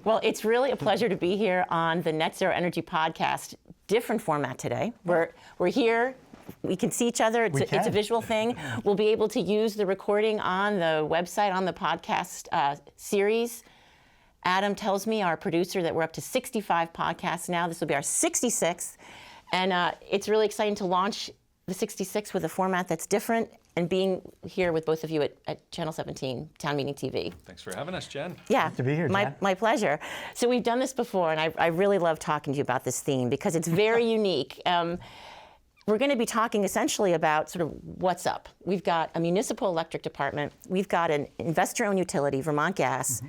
Well, it's really a pleasure to be here on the Net Zero Energy Podcast. Different format today. We're here. We can see each other. It's a visual thing. We'll be able to use the recording on the website, on the podcast series. Adam tells me, our producer, that we're up to 65 podcasts now. This will be our 66th. And it's really exciting to launch the 66 with a format that's different, and being here with both of you at Channel 17, Town Meeting TV. Thanks for having us, Jen. Yeah, Good to be here, Jen. My pleasure. So we've done this before, and I really love talking to you about this theme because it's very unique. We're going to be talking essentially about sort of what's up. We've got a municipal electric department. We've got an investor-owned utility, Vermont Gas,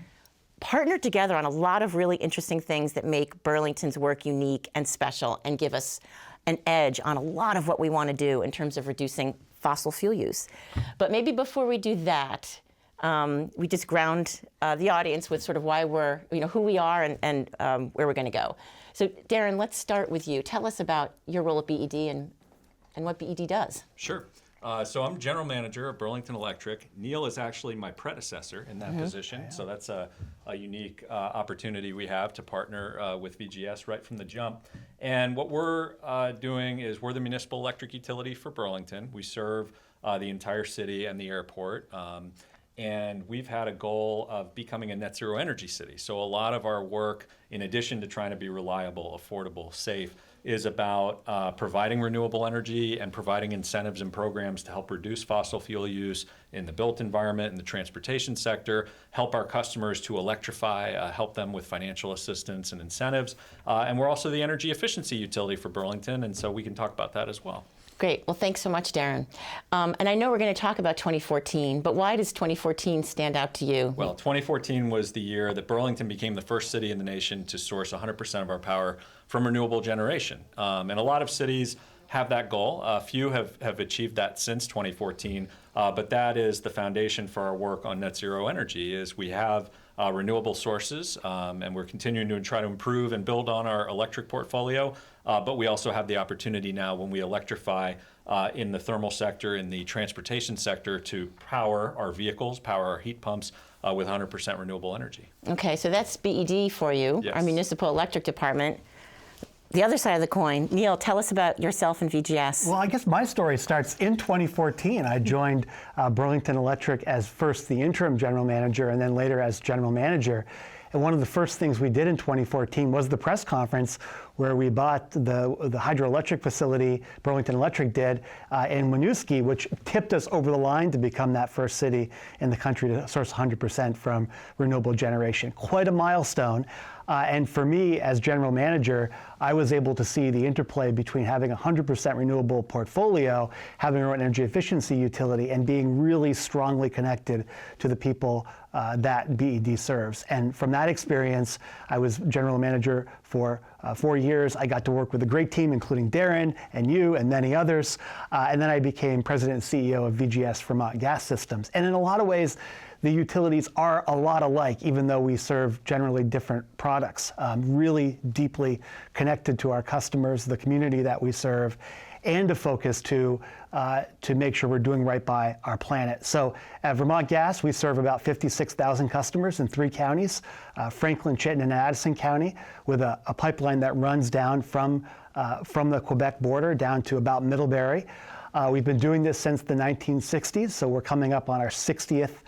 partnered together on a lot of really interesting things that make Burlington's work unique and special and give us an edge on a lot of what we want to do in terms of reducing fossil fuel use. But maybe before we do that, we just ground the audience with sort of why we're, who we are and where we're going to go. So Darren, let's start with you. Tell us about your role at BED and what BED does. Sure. So I'm general manager of Burlington Electric. Neale is actually my predecessor in that position. Yeah. So that's a unique opportunity we have to partner with VGS right from the jump. And what we're doing is we're the municipal electric utility for Burlington. We serve the entire city and the airport. And we've had a goal of becoming a net zero energy city. So a lot of our work, in addition to trying to be reliable, affordable, safe, is about providing renewable energy and providing incentives and programs to help reduce fossil fuel use in the built environment, in the transportation sector, help our customers to electrify, help them with financial assistance and incentives. And we're also the energy efficiency utility for Burlington, and so we can talk about that as well. Great. Well, thanks so much, Darren. And I know we're going to talk about 2014, but why does 2014 stand out to you? Well, 2014 was the year that Burlington became the first city in the nation to source 100% of our power from renewable generation. And a lot of cities have that goal. A few have achieved that since 2014, but that is the foundation for our work on net zero energy. Is we have renewable sources, and we're continuing to try to improve and build on our electric portfolio, but we also have the opportunity now when we electrify in the thermal sector, in the transportation sector, to power our vehicles, power our heat pumps with 100% renewable energy. Okay, so that's BED for you, yes. Our municipal electric department. The other side of the coin, Neale, tell us about yourself and VGS. Well, I guess my story starts in 2014. I joined Burlington Electric as first the interim general manager and then later as general manager. And one of the first things we did in 2014 was the press conference where we bought the hydroelectric facility Burlington Electric did in Winooski, which tipped us over the line to become that first city in the country to source 100% from renewable generation. Quite a milestone. And for me, as general manager, I was able to see the interplay between having a 100% renewable portfolio, having our own energy efficiency utility, and being really strongly connected to the people that BED serves. And from that experience, I was general manager for 4 years. I got to work with a great team, including Darren and you and many others. And then I became president and CEO of VGS, Vermont Gas Systems. And in a lot of ways, the utilities are a lot alike, even though we serve generally different products, really deeply connected to our customers, the community that we serve, and a focus to make sure we're doing right by our planet. So at Vermont Gas, we serve about 56,000 customers in 3 counties, Franklin, Chittenden, and Addison County, with a pipeline that runs down from the Quebec border down to about Middlebury. We've been doing this since the 1960s, so we're coming up on our 60th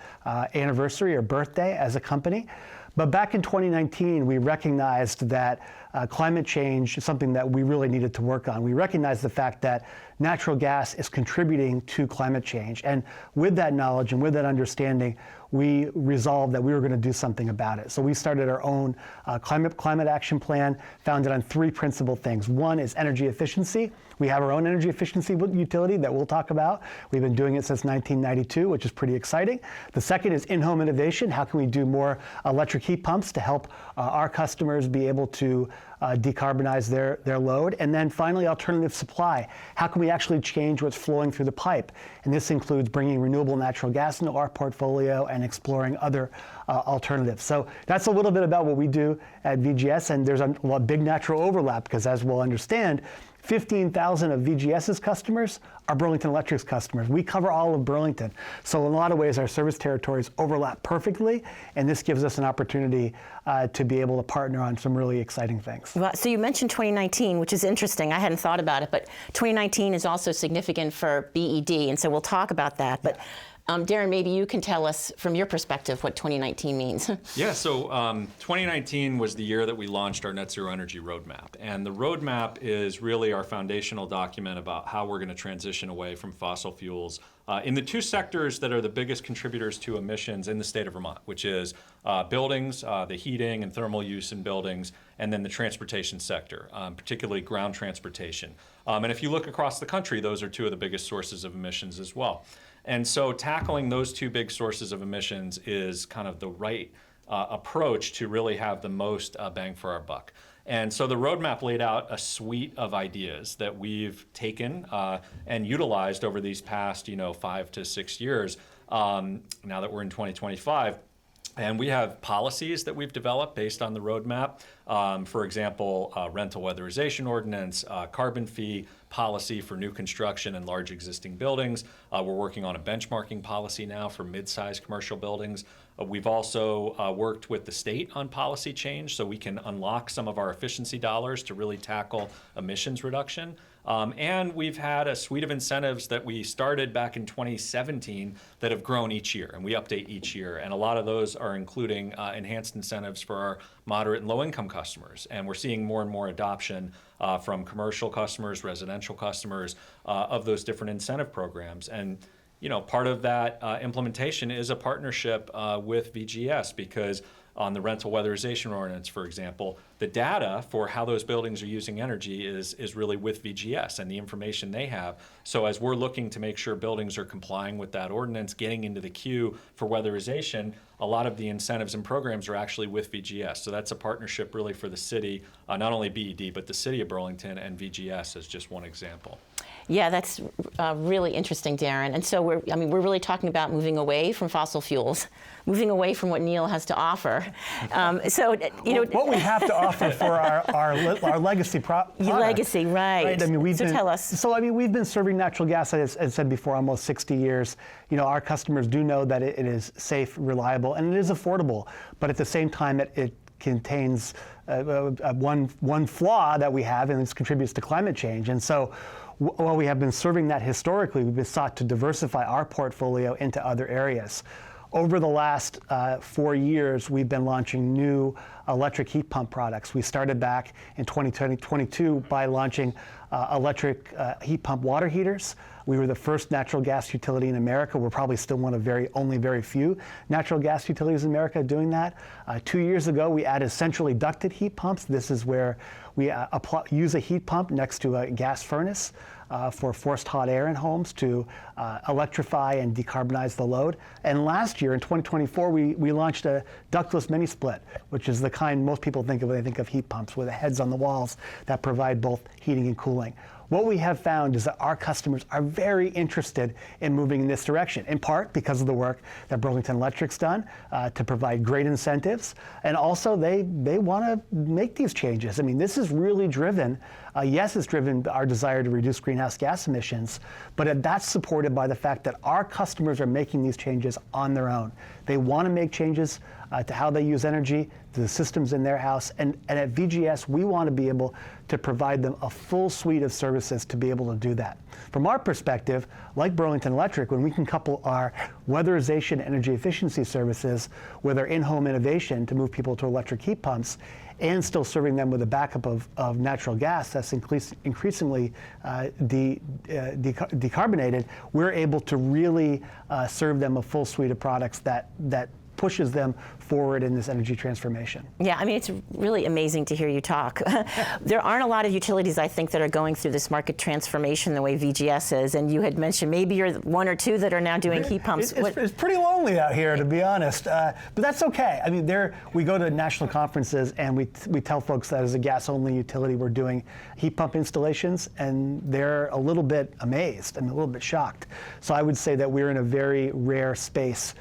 anniversary or birthday as a company. But back in 2019, we recognized that climate change is something that we really needed to work on. We recognized the fact that natural gas is contributing to climate change. And with that knowledge and with that understanding, we resolved that we were going to do something about it. So we started our own climate action plan, founded on 3 principal things. One is energy efficiency. We have our own energy efficiency utility that we'll talk about. We've been doing it since 1992, which is pretty exciting. The second is in-home innovation. How can we do more electric heat pumps to help our customers be able to decarbonize their load? And then finally, alternative supply. How can we actually change what's flowing through the pipe? And this includes bringing renewable natural gas into our portfolio and exploring other alternatives. So that's a little bit about what we do at VGS, and there's a big natural overlap because, as we'll understand, 15,000 of VGS's customers are Burlington Electric's customers. We cover all of Burlington. So in a lot of ways, our service territories overlap perfectly, and this gives us an opportunity to be able to partner on some really exciting things. Well, so you mentioned 2019, which is interesting. I hadn't thought about it, but 2019 is also significant for BED, and so we'll talk about that. But Darren, maybe you can tell us from your perspective what 2019 means. Yeah, so 2019 was the year that we launched our Net Zero Energy Roadmap. And the roadmap is really our foundational document about how we're going to transition away from fossil fuels in the two sectors that are the biggest contributors to emissions in the state of Vermont, which is buildings, the heating and thermal use in buildings, and then the transportation sector, particularly ground transportation. And if you look across the country, those are two of the biggest sources of emissions as well. And so tackling those two big sources of emissions is kind of the right approach to really have the most bang for our buck. And so the roadmap laid out a suite of ideas that we've taken and utilized over these past 5 to 6 years, now that we're in 2025. And we have policies that we've developed based on the roadmap. For example, rental weatherization ordinance, carbon fee policy for new construction and large existing buildings. We're working on a benchmarking policy now for mid-sized commercial buildings. We've also worked with the state on policy change so we can unlock some of our efficiency dollars to really tackle emissions reduction. And we've had a suite of incentives that we started back in 2017 that have grown each year, and we update each year. And a lot of those are including enhanced incentives for our moderate and low-income customers. And we're seeing more and more adoption from commercial customers, residential customers of those different incentive programs. And part of that implementation is a partnership with VGS, because on the rental weatherization ordinance, for example, the data for how those buildings are using energy is really with VGS and the information they have. So as we're looking to make sure buildings are complying with that ordinance, getting into the queue for weatherization, a lot of the incentives and programs are actually with VGS. So that's a partnership really for the city, not only BED, but the city of Burlington and VGS as just one example. Yeah, that's really interesting, Darren. And so we're really talking about moving away from fossil fuels, moving away from what Neale has to offer. What we have to offer for our legacy product. Legacy, right? I mean, tell us. So we've been serving natural gas, as I said before, almost 60 years. Our customers do know that it is safe, reliable, and it is affordable. But at the same time, it contains one flaw that we have, and this contributes to climate change. And so, while we have been serving that historically, we've been sought to diversify our portfolio into other areas. Over the last 4 years, we've been launching new electric heat pump products. We started back in 2022 by launching electric heat pump water heaters. We were the first natural gas utility in America. We're probably still one of only very few natural gas utilities in America doing that. 2 years ago, we added centrally ducted heat pumps. This is where we use a heat pump next to a gas furnace for forced hot air in homes to electrify and decarbonize the load. And last year, in 2024, we launched a ductless mini split, which is the kind most people think of when they think of heat pumps, with the heads on the walls that provide both heating and cooling. What we have found is that our customers are very interested in moving in this direction, in part because of the work that Burlington Electric's done to provide great incentives, and also they want to make these changes. I mean, this is really driven, yes, it's driven our desire to reduce greenhouse gas emissions, but that's supported by the fact that our customers are making these changes on their own. They want to make changes to how they use energy, to the systems in their house, and at VGS, we want to be able to provide them a full suite of services to be able to do that. From our perspective, like Burlington Electric, when we can couple our weatherization energy efficiency services with our in-home innovation to move people to electric heat pumps, and still serving them with a backup of natural gas that's increasingly decarbonated, we're able to really serve them a full suite of products that pushes them forward in this energy transformation. Yeah, I mean, it's really amazing to hear you talk. There aren't a lot of utilities, I think, that are going through this market transformation the way VGS is, and you had mentioned maybe you're one or two that are now doing heat pumps. It's pretty lonely out here, to be honest, but that's okay. I mean, we go to national conferences and we tell folks that as a gas-only utility we're doing heat pump installations, and they're a little bit amazed and a little bit shocked. So I would say that we're in a very rare space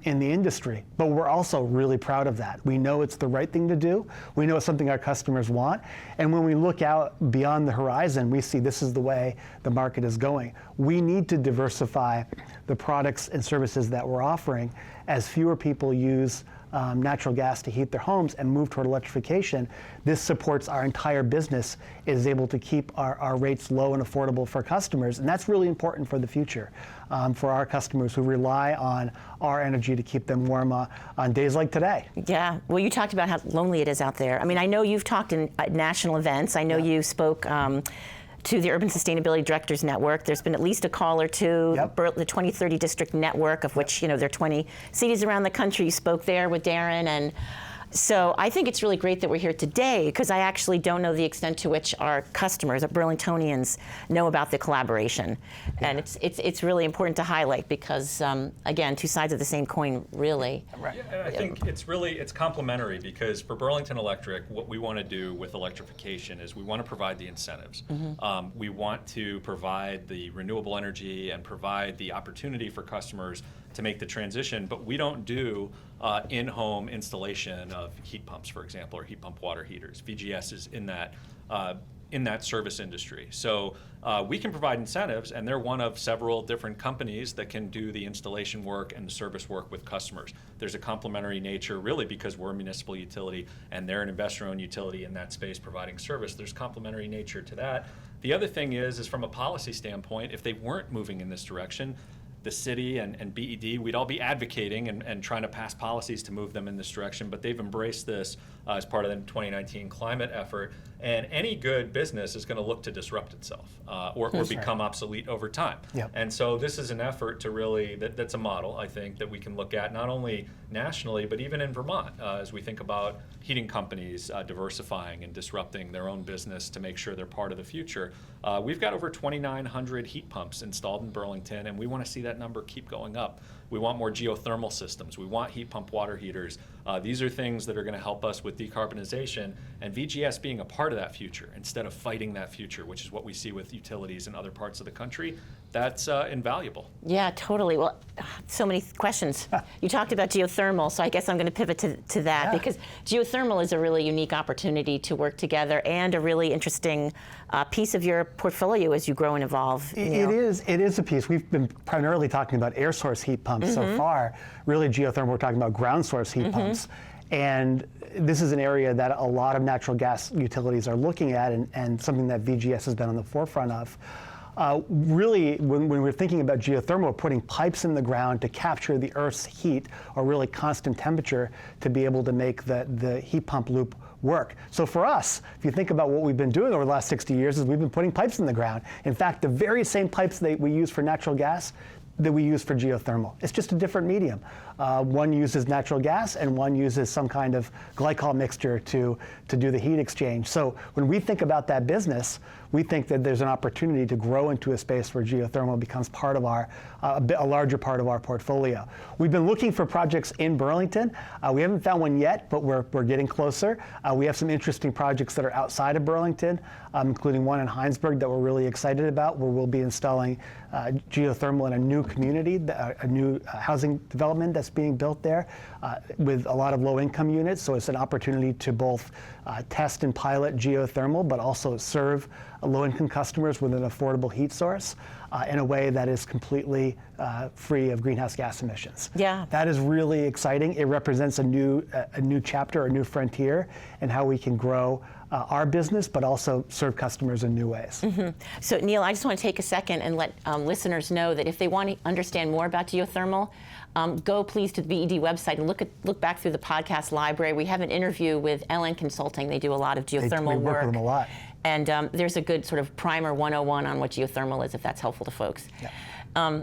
in the industry. But we're also really proud of that. We know it's the right thing to do. We know it's something our customers want. And when we look out beyond the horizon, we see this is the way the market is going. We need to diversify the products and services that we're offering as fewer people use natural gas to heat their homes and move toward electrification. This supports our entire business. It is able to keep our rates low and affordable for customers, and that's really important for the future, for our customers who rely on our energy to keep them warm on days like today. Yeah, well, you talked about how lonely it is out there. I mean, I know you've talked at national events. I know you spoke to the Urban Sustainability Directors Network. There's been at least a call or two, the 2030 District Network, of which, there are 20 cities around the country. You spoke there with Darren, and so I think it's really great that we're here today, because I actually don't know the extent to which our customers, our Burlingtonians, know about the collaboration. And it's really important to highlight because, again, two sides of the same coin, really. Right. Yeah, I think it's complementary, because for Burlington Electric, what we want to do with electrification is we want to provide the incentives. We want to provide the renewable energy and provide the opportunity for customers to make the transition, but we don't do in-home installation of heat pumps, for example, or heat pump water heaters. VGS is in that service industry. So we can provide incentives, and they're one of several different companies that can do the installation work and the service work with customers. There's a complementary nature, really, because we're a municipal utility and they're an investor-owned utility in that space providing service. There's complementary nature to that. The other thing is from a policy standpoint, if they weren't moving in this direction, the city and BED, we'd all be advocating and trying to pass policies to move them in this direction, but they've embraced this as part of the 2019 climate effort. And any good business is going to look to disrupt itself or become obsolete over time. And so this is an effort to really, that's a model, I think, that we can look at not only nationally, but even in Vermont, as we think about heating companies diversifying and disrupting their own business to make sure they're part of the future. We've got over 2,900 heat pumps installed in Burlington, and we want to see that number keep going up. We want more geothermal systems. We want heat pump water heaters. These are things that are going to help us with decarbonization, and VGS being a part of that future instead of fighting that future, which is what we see with utilities in other parts of the country. That's invaluable. Yeah, totally. Well, so many questions. You talked about geothermal, so I guess I'm going to pivot to that, because geothermal is a really unique opportunity to work together and a really interesting piece of your portfolio as you grow and evolve. It is a piece. We've been primarily talking about air source heat pumps so far. Really, geothermal, we're talking about ground source heat pumps. And this is an area that a lot of natural gas utilities are looking at, and something that VGS has been on the forefront of. Really, when we're thinking about geothermal, we're putting pipes in the ground to capture the Earth's heat, or really constant temperature, to be able to make the heat pump loop work. So for us, if you think about what we've been doing over the last 60 years, is we've been putting pipes in the ground. In fact, the very same pipes that we use for natural gas that we use for geothermal. It's just a different medium. One uses natural gas and one uses some kind of glycol mixture to do the heat exchange. So when we think about that business, we think that there's an opportunity to grow into a space where geothermal becomes part of a larger part of our portfolio. We've been looking for projects in Burlington. We haven't found one yet, but we're getting closer. We have some interesting projects that are outside of Burlington, including one in Heinsberg that we're really excited about, where we'll be installing geothermal in a new community, a new housing development that's being built there with a lot of low-income units. So it's an opportunity to both test and pilot geothermal, but also serve low-income customers with an affordable heat source in a way that is completely free of greenhouse gas emissions. Yeah. That is really exciting. It represents a new chapter, a new frontier in how we can grow our business, but also serve customers in new ways. So Neale, I just want to take a second and let listeners know that if they want to understand more about geothermal, go please to the BED website and look back through the podcast library. We have an interview with LN Consulting. They do a lot of geothermal we work with them a lot. And there's a good sort of primer 101 on what geothermal is, if that's helpful to folks. Yeah.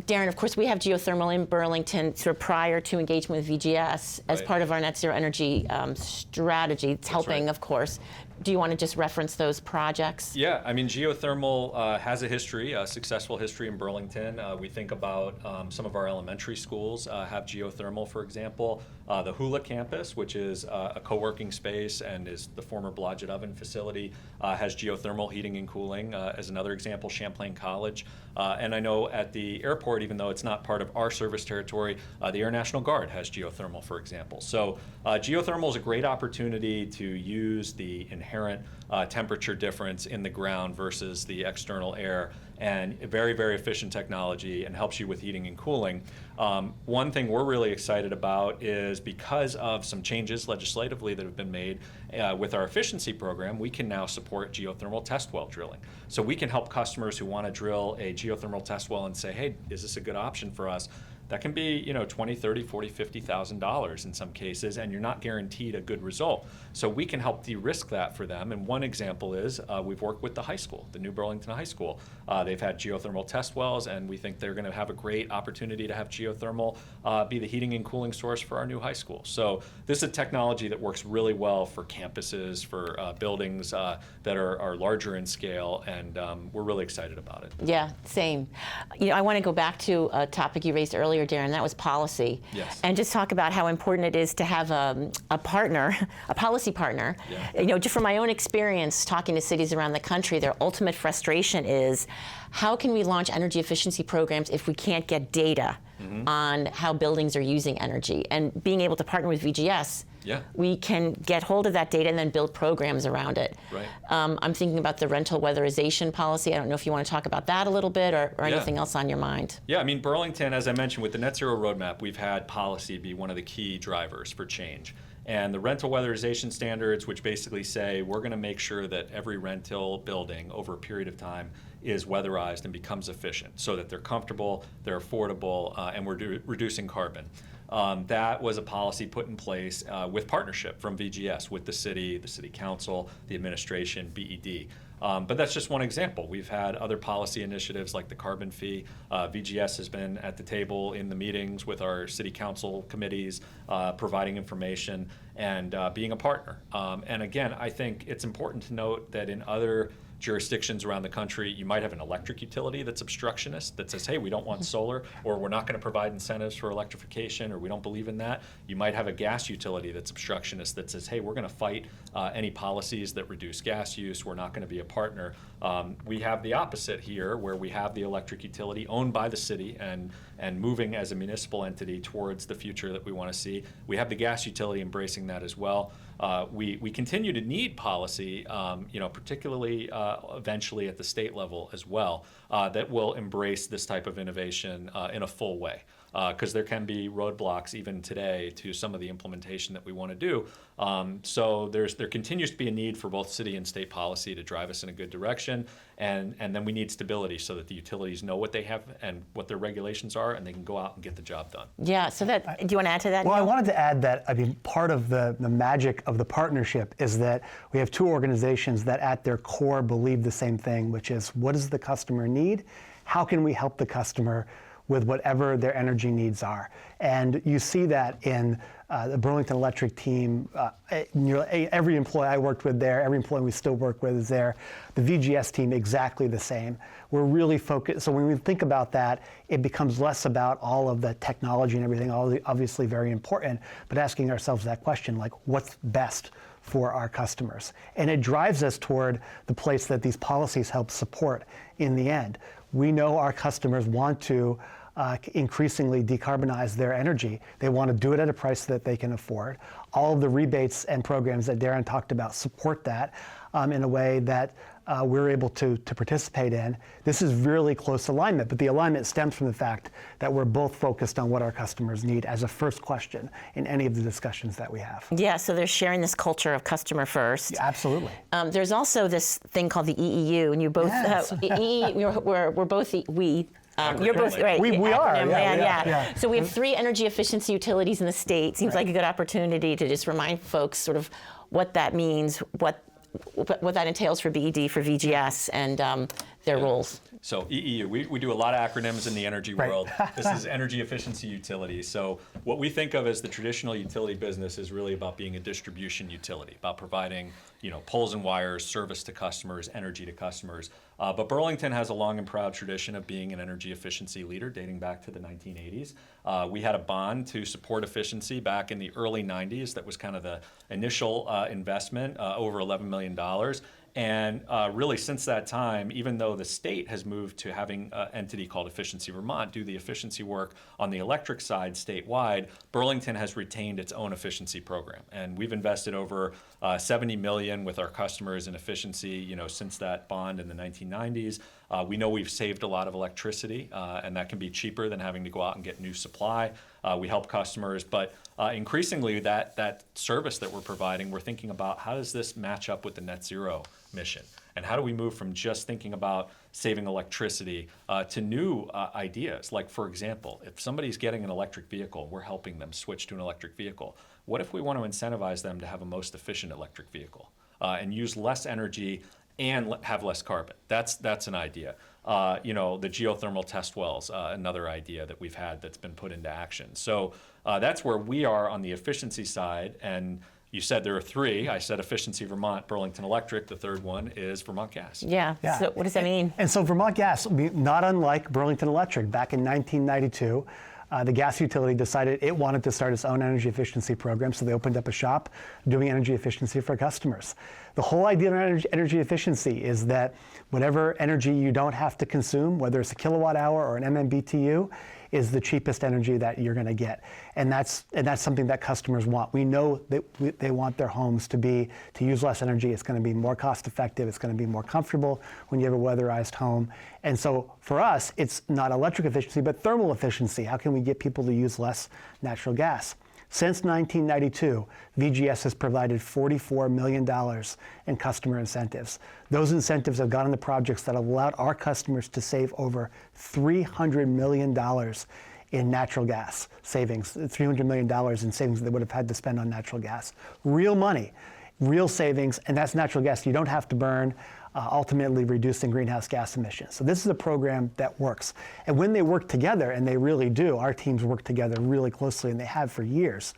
Darren, of course, we have geothermal in Burlington sort of prior to engagement with VGS as part of our net zero energy strategy. It's helping, of course. Do you want to just reference those projects? Yeah, I mean, geothermal has a history, a successful history in Burlington. We think about some of our elementary schools have geothermal, for example. The Hula campus, which is a co-working space and is the former Blodgett Oven facility, has geothermal heating and cooling. As another example, Champlain College. And I know at the airport, even though it's not part of our service territory, the Air National Guard has geothermal, for example. So geothermal is a great opportunity to use the inherent temperature difference in the ground versus the external air, and very, very efficient technology, and helps you with heating and cooling. One thing we're really excited about is because of some changes legislatively that have been made with our efficiency program, we can now support geothermal test well drilling. So we can help customers who want to drill a geothermal test well and say, hey, is this a good option for us? That can be, $20, $30, $40, $50,000 in some cases, and you're not guaranteed a good result. So we can help de-risk that for them. And one example is we've worked with the high school, the New Burlington High School. They've had geothermal test wells, and we think they're going to have a great opportunity to have geothermal be the heating and cooling source for our new high school. So this is a technology that works really well for campuses, for buildings that are larger in scale, and we're really excited about it. Yeah, same. I want to go back to a topic you raised earlier, Darren, that was policy. Yes. And just talk about how important it is to have a partner, a policy partner. Yeah. Just from my own experience talking to cities around the country, their ultimate frustration is, how can we launch energy efficiency programs if we can't get data on how buildings are using energy? And being able to partner with VGS, we can get hold of that data and then build programs around it. Right. I'm thinking about the rental weatherization policy. I don't know if you want to talk about that a little bit, or anything else on your mind. Yeah, Burlington, as I mentioned, with the Net Zero Roadmap, we've had policy be one of the key drivers for change. And the rental weatherization standards, which basically say we're going to make sure that every rental building over a period of time is weatherized and becomes efficient so that they're comfortable, they're affordable, and we're reducing carbon. That was a policy put in place with partnership from VGS, with the city council, the administration, BED. But that's just one example. We've had other policy initiatives like the carbon fee. VGS has been at the table in the meetings with our city council committees, providing information and being a partner. And again, I think it's important to note that in other jurisdictions around the country, you might have an electric utility that's obstructionist, that says, hey, we don't want solar, or we're not going to provide incentives for electrification, or we don't believe in that. You might have a gas utility that's obstructionist, that says, hey, we're going to fight any policies that reduce gas use. We're not going to be a partner. We have the opposite here, where we have the electric utility owned by the city and moving as a municipal entity towards the future that we want to see. We have the gas utility embracing that as well. We continue to need policy, particularly eventually at the state level as well, that will embrace this type of innovation in a full way. Because there can be roadblocks even today to some of the implementation that we want to do. So there continues to be a need for both city and state policy to drive us in a good direction, and then we need stability so that the utilities know what they have and what their regulations are, and they can go out and get the job done. Yeah, so do you want to add to that, Well, Neale? I wanted to add that, part of the magic of the partnership is that we have two organizations that at their core believe the same thing, which is, what does the customer need? How can we help the customer with whatever their energy needs are? And you see that in the Burlington Electric team. Every employee I worked with there, every employee we still work with is there. The VGS team, exactly the same. We're really focused. So when we think about that, it becomes less about all of the technology and everything, obviously very important, but asking ourselves that question, like, what's best for our customers? And it drives us toward the place that these policies help support in the end. We know our customers want to increasingly decarbonize their energy. They want to do it at a price that they can afford. All of the rebates and programs that Darren talked about support that in a way that we're able to participate in. This is really close alignment, but the alignment stems from the fact that we're both focused on what our customers need as a first question in any of the discussions that we have. Yeah, so they're sharing this culture of customer first. Yeah, absolutely. There's also this thing called the EEU, and you both, Yes. we're both, you're both, right. We are, acronym, yeah. So we have 3 energy efficiency utilities in the state. Seems like a good opportunity to just remind folks sort of what that means, what that entails for BED, for VGS, and their roles. So EEU, we do a lot of acronyms in the energy Right. world. This is energy efficiency utility. So what we think of as the traditional utility business is really about being a distribution utility, about providing, poles and wires, service to customers, energy to customers. But Burlington has a long and proud tradition of being an energy efficiency leader dating back to the 1980s. We had a bond to support efficiency back in the early 90s. That was kind of the initial investment, over $11 million. And really, since that time, even though the state has moved to having an entity called Efficiency Vermont do the efficiency work on the electric side statewide, Burlington has retained its own efficiency program. And we've invested over $70 million with our customers in efficiency, since that bond in the 1990s. We know we've saved a lot of electricity, and that can be cheaper than having to go out and get new supply. We help customers, but increasingly that service that we're providing, we're thinking about how does this match up with the net zero mission? And how do we move from just thinking about saving electricity to new ideas? Like, for example, if somebody's getting an electric vehicle, we're helping them switch to an electric vehicle. What if we want to incentivize them to have a most efficient electric vehicle and use less energy and have less carbon? That's an idea. The geothermal test wells, another idea that we've had that's been put into action. So that's where we are on the efficiency side. And you said there are three. I said Efficiency Vermont, Burlington Electric. The third one is Vermont Gas. Yeah. So what does that mean? And so Vermont Gas, not unlike Burlington Electric, back in 1992, the gas utility decided it wanted to start its own energy efficiency program, so they opened up a shop doing energy efficiency for customers. The whole idea of energy efficiency is that whatever energy you don't have to consume, whether it's a kilowatt hour or an MMBTU, is the cheapest energy that you're going to get. And that's something that customers want. We know that they want their homes to use less energy. It's going to be more cost effective. It's going to be more comfortable when you have a weatherized home. And so for us, it's not electric efficiency, but thermal efficiency. How can we get people to use less natural gas? Since 1992, VGS has provided $44 million in customer incentives. Those incentives have gone into projects that have allowed our customers to save over $300 million in natural gas savings, $300 million in savings they would have had to spend on natural gas. Real money, real savings, and that's natural gas you don't have to burn, ultimately reducing greenhouse gas emissions. So this is a program that works. And when they work together, and they really do, our teams work together really closely, and they have for years,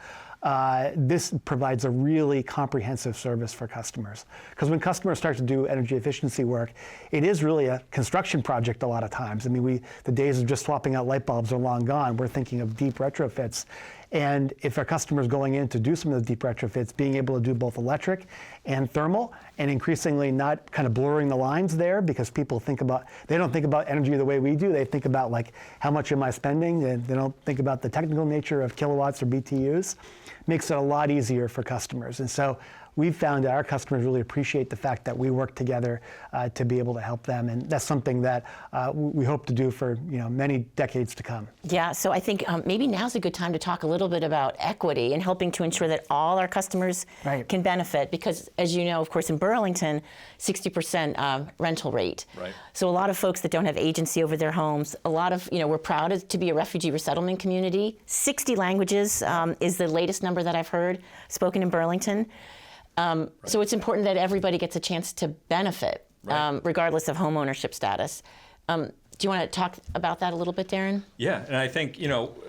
this provides a really comprehensive service for customers. Because when customers start to do energy efficiency work, it is really a construction project a lot of times. I mean, the days of just swapping out light bulbs are long gone. We're thinking of deep retrofits. And if our customers going in to do some of the deep retrofits, being able to do both electric and thermal, and increasingly not kind of blurring the lines there, because people they don't think about energy the way we do. They think about, like, how much am I spending? And they don't think about the technical nature of kilowatts or BTUs. Makes it a lot easier for customers. And so we've found that our customers really appreciate the fact that we work together to be able to help them, and that's something that we hope to do for many decades to come. Yeah, so I think maybe now's a good time to talk a little bit about equity and helping to ensure that all our customers can benefit, because as you know, of course, in Burlington, 60% rental rate. Right. So a lot of folks that don't have agency over their homes, a lot of, we're proud to be a refugee resettlement community. 60 languages is the latest number that I've heard spoken in Burlington. So it's important that everybody gets a chance to benefit, regardless of home ownership status. Do you want to talk about that a little bit, Darren? Yeah, and I think,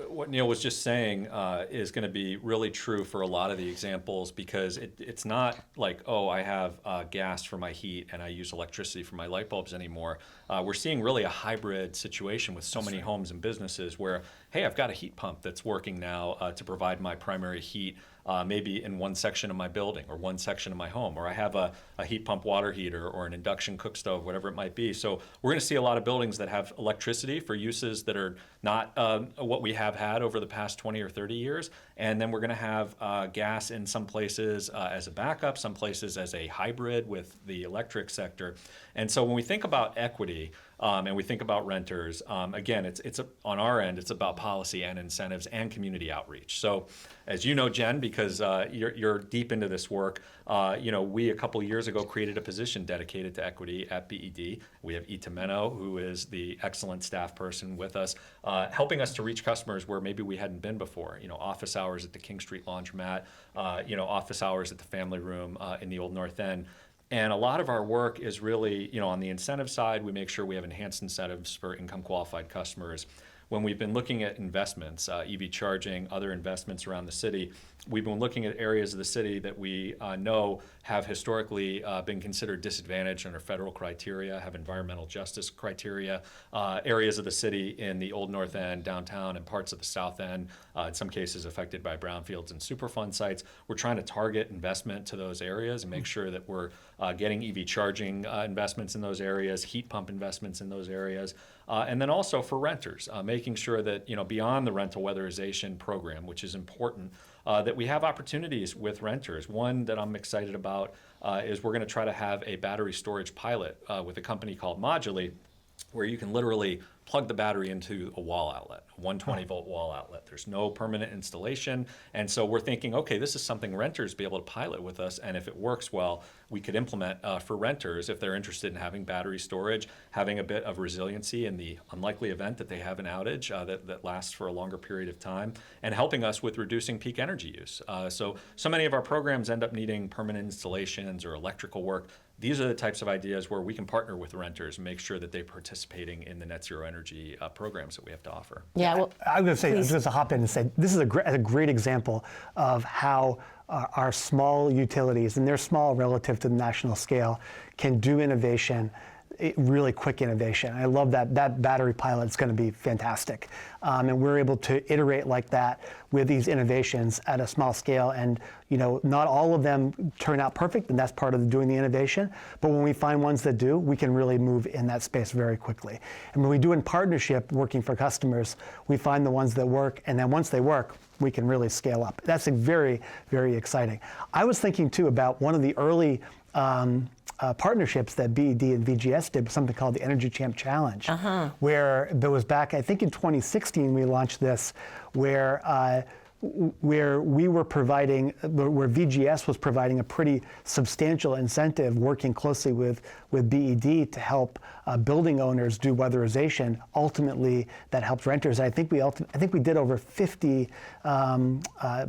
what Neale was just saying is going to be really true for a lot of the examples, because it's not like, oh, I have gas for my heat and I use electricity for my light bulbs anymore. We're seeing really a hybrid situation with so many homes and businesses where, hey, I've got a heat pump that's working now to provide my primary heat, maybe in one section of my building or one section of my home, or I have a heat pump water heater or an induction cook stove, whatever it might be. So we're going to see a lot of buildings that have electricity for uses that are not what we have had over the past 20 or 30 years. And then we're going to have gas in some places as a backup, some places as a hybrid with the electric sector. And so when we think about equity, and we think about renters, again, it's on our end, it's about policy and incentives and community outreach. So as you know, Jen, because you're deep into this work, we a couple years ago created a position dedicated to equity at BED. We have Ita Meno, who is the excellent staff person with us, helping us to reach customers where maybe we hadn't been before. Office hours at the King Street Laundromat, office hours at the Family Room in the Old North End. And a lot of our work is really, on the incentive side, we make sure we have enhanced incentives for income qualified customers. When we've been looking at investments, EV charging, other investments around the city, we've been looking at areas of the city that we know have historically been considered disadvantaged under federal criteria, have environmental justice criteria, areas of the city in the Old North End, downtown, and parts of the South End, in some cases affected by brownfields and Superfund sites. We're trying to target investment to those areas and make sure that we're getting EV charging investments in those areas, heat pump investments in those areas, and then also for renters, making sure that, beyond the rental weatherization program, which is important, that we have opportunities with renters. One that I'm excited about is we're going to try to have a battery storage pilot with a company called Modulate, where you can literally plug the battery into a wall outlet, a 120-volt wall outlet. There's no permanent installation. And so we're thinking, okay, this is something renters be able to pilot with us. And if it works well, we could implement for renters if they're interested in having battery storage, having a bit of resiliency in the unlikely event that they have an outage that lasts for a longer period of time, and helping us with reducing peak energy use. So many of our programs end up needing permanent installations or electrical work. These are the types of ideas where we can partner with renters and make sure that they're participating in the net zero energy programs that we have to offer. Yeah, well, I'm going to hop in and say this is a great example of how our small utilities, and they're small relative to the national scale, can do innovation. Really quick innovation. I love that battery pilot. It's going to be fantastic. And we're able to iterate like that with these innovations at a small scale. And not all of them turn out perfect, and that's part of doing the innovation. But when we find ones that do, we can really move in that space very quickly. And when we do in partnership, working for customers, we find the ones that work, and then once they work, we can really scale up. That's very, very exciting. I was thinking too about one of the early partnerships that BED and VGS did, something called the Energy Champ Challenge, where there was back, I think in 2016, we launched this, where we were providing, where VGS was providing a pretty substantial incentive, working closely with BED to help building owners do weatherization. Ultimately, that helped renters. I think we did over 50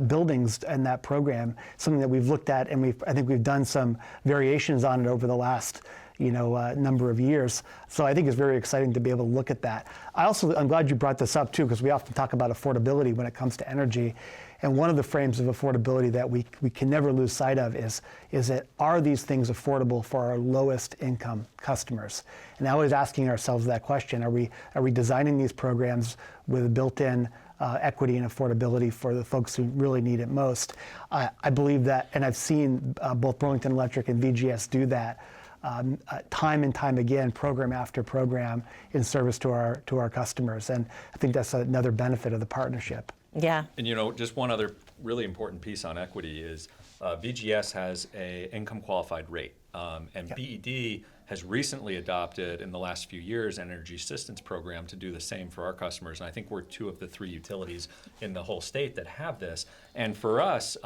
buildings in that program. Something that we've looked at, and I think we've done some variations on it over the last number of years. So I think it's very exciting to be able to look at that. I'm glad you brought this up too, because we often talk about affordability when it comes to energy. And one of the frames of affordability that we can never lose sight of is that, are these things affordable for our lowest income customers? And always asking ourselves that question, are we designing these programs with a built-in equity and affordability for the folks who really need it most? I believe that, and I've seen both Burlington Electric and VGS do that time and time again, program after program, in service to our customers. And I think that's another benefit of the partnership. Yeah. And just one other really important piece on equity is VGS has a income qualified rate, and BED has recently adopted in the last few years an energy assistance program to do the same for our customers. And I think we're 2 of the 3 utilities in the whole state that have this. And for us,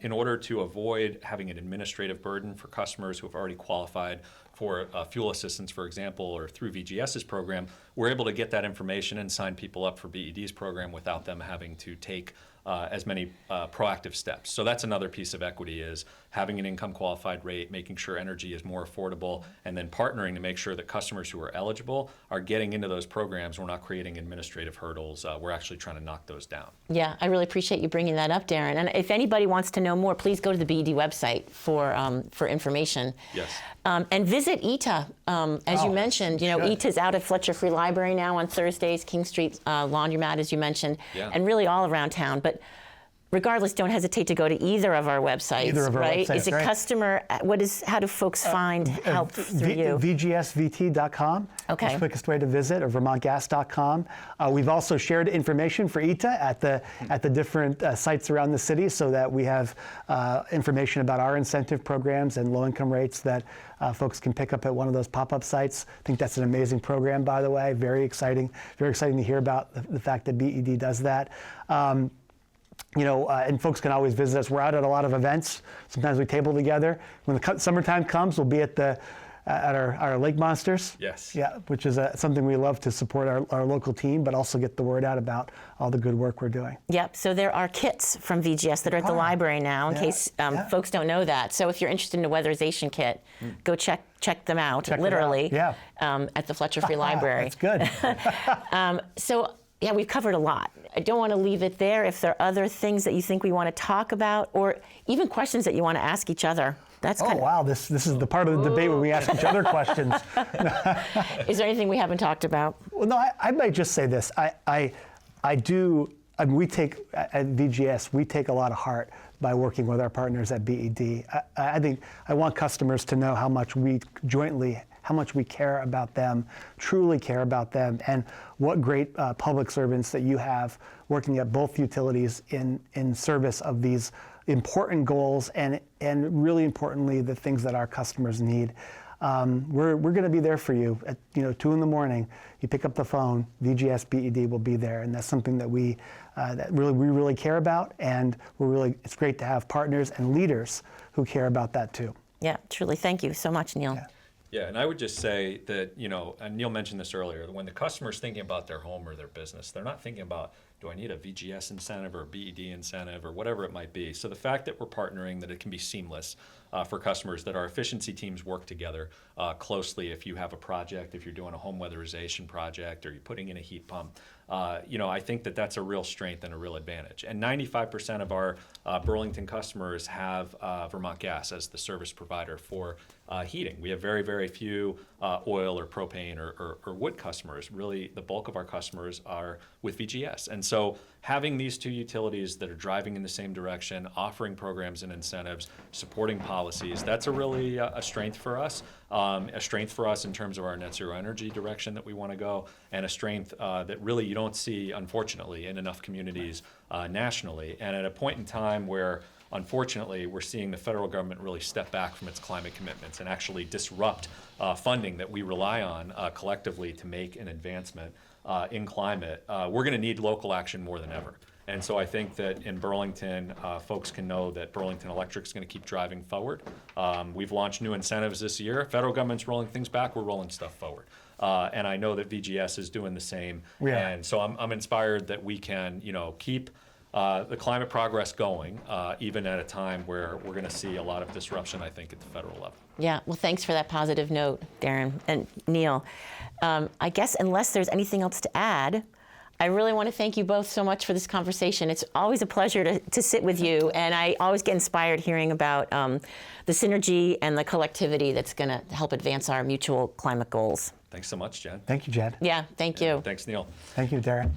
in order to avoid having an administrative burden for customers who have already qualified for fuel assistance, for example, or through VGS's program, we're able to get that information and sign people up for BED's program without them having to take as many proactive steps. So that's another piece of equity, is having an income qualified rate, making sure energy is more affordable, and then partnering to make sure that customers who are eligible are getting into those programs. We're not creating administrative hurdles. We're actually trying to knock those down. Yeah, I really appreciate you bringing that up, Darren. And if anybody wants to know more, please go to the BED website for information. Yes. And visit ETA. As you mentioned, ETA's out at Fletcher Free Library now on Thursdays, King Street Laundromat, as you mentioned, and really all around town. But regardless, don't hesitate to go to either of our websites. Either of our right? websites, Is it right. customer? How do folks find help through you? VGSVT.com. Okay. Is the quickest way to visit, or VermontGas.com. We've also shared information for ETA at the different sites around the city, so that we have information about our incentive programs and low-income rates that folks can pick up at one of those pop-up sites. I think that's an amazing program, by the way. Very exciting. Very exciting to hear about the fact that BED does that. And folks can always visit us. We're out at a lot of events. Sometimes we table together. When the summertime comes, we'll be at the at our Lake Monsters. Yes. Yeah, which is something we love to support our local team, but also get the word out about all the good work we're doing. Yep. So there are kits from VGS that are at the library now, in case folks don't know that. So if you're interested in a weatherization kit, go check them out. Literally. Yeah. At the Fletcher Free Library. That's good. So yeah, we've covered a lot. I don't want to leave it there. If there are other things that you think we want to talk about, or even questions that you want to ask each other, that's kind of. Wow, this is the part of the debate where we ask each other questions. Is there anything we haven't talked about? Well, no, I might just say this. I mean, we take, at VGS, we take a lot of heart by working with our partners at BED. I think I want customers to know how much we care about them, truly care about them, and what great public servants that you have working at both utilities in service of these important goals and really importantly, the things that our customers need. We're going to be there for you at 2 in the morning. You pick up the phone, VGS BED will be there, and that's something that we really care about, and it's great to have partners and leaders who care about that too. Yeah, truly. Thank you so much, Neale. Yeah, and I would just say that, and Neale mentioned this earlier, when the customer's thinking about their home or their business, they're not thinking about, do I need a VGS incentive or a BED incentive or whatever it might be. So the fact that we're partnering, that it can be seamless for customers, that our efficiency teams work together closely if you have a project, if you're doing a home weatherization project or you're putting in a heat pump, I think that that's a real strength and a real advantage. And 95% of our Burlington customers have Vermont Gas as the service provider for heating. We have very, very few oil or propane or wood customers. Really, the bulk of our customers are with VGS. And so having these two utilities that are driving in the same direction, offering programs and incentives, supporting policies, that's a really a strength for us. A strength for us in terms of our net zero energy direction that we want to go, and a strength that really you don't see, unfortunately, in enough communities nationally. And at a point in time where, unfortunately, we're seeing the federal government really step back from its climate commitments and actually disrupt funding that we rely on collectively to make an advancement in climate, we're going to need local action more than ever. And so I think that in Burlington, folks can know that Burlington Electric is going to keep driving forward. We've launched new incentives this year. Federal government's rolling things back. We're rolling stuff forward. And I know that VGS is doing the same. Yeah. And so I'm inspired that we can, keep the climate progress going, even at a time where we're going to see a lot of disruption, I think, at the federal level. Yeah, well, thanks for that positive note, Darren and Neale. I guess unless there's anything else to add, I really want to thank you both so much for this conversation. It's always a pleasure to sit with you, and I always get inspired hearing about the synergy and the collectivity that's going to help advance our mutual climate goals. Thanks so much, Jen. Thank you, Jed. Yeah, thank you. Thanks, Neale. Thank you, Darren.